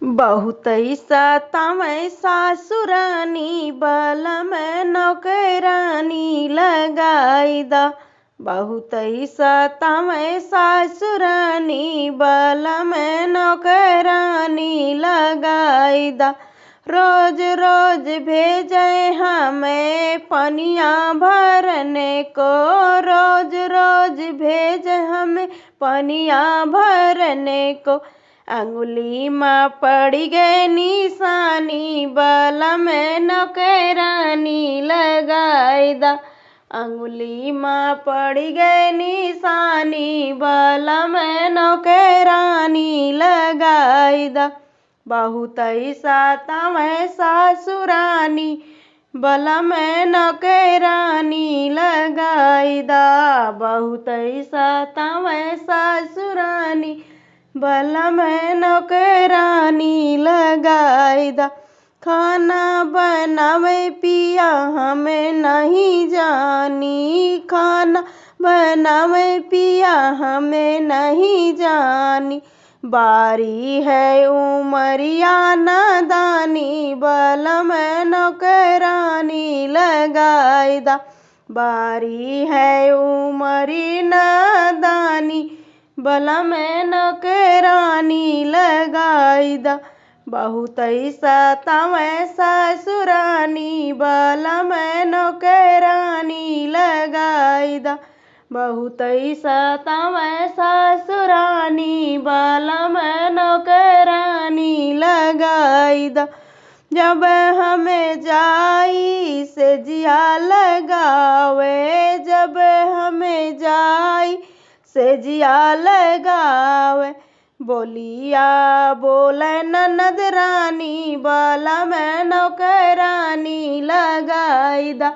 बहुतै सतावै सासुरानी बलम नौकरानी लगाई द। बहुतै सतावै सासुरानी बलम नौकरानी लगाई द। रोज रोज भेजे हमें पनिया भरने को, रोज रोज भेजे हमें पनिया भरने को। अंगुली में पड़ी गए निशानी बलम नौकरानी लगाई द। अंगुली में पड़ी गए निशानी बलम नौकरानी लगाई द। बहुतै सतावै सासुरानी बलम नौकरानी लगाई द। बहुतै सतावै सासुरानी बलम नौकरानी लगाई द। खाना बनावे पिया हमें नहीं जानी, खाना बनावे पिया हमें नहीं जानी। बारी है उमरिया नादानी बलम नौकरानी लगाई द। बारी है उमरी नादानी बलम नौकरानी लगाई द। बहुतै सतावै सासुरानी बलम नौकरानी लगाई द। बहुतै सतावै सासुरानी बलम नौकरानी लगाई द। जब हमें जाई से जिया लगावे, जब हमें जाई से जिया लगावे। बोलिया बोले ननद रानी बलम नौकरानी लगाई द।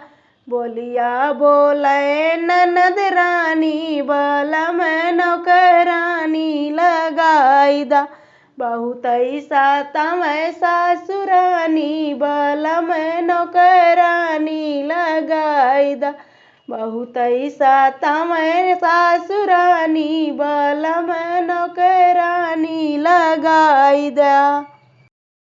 बोलिया बोले ननद रानी बलम नौकरानी लगाई द। बहुतै सतावै सासुरानी बलम नौकरानी लगाई द। बहुतै सतावै सासुरानी बलम नौकरानी लगाई द।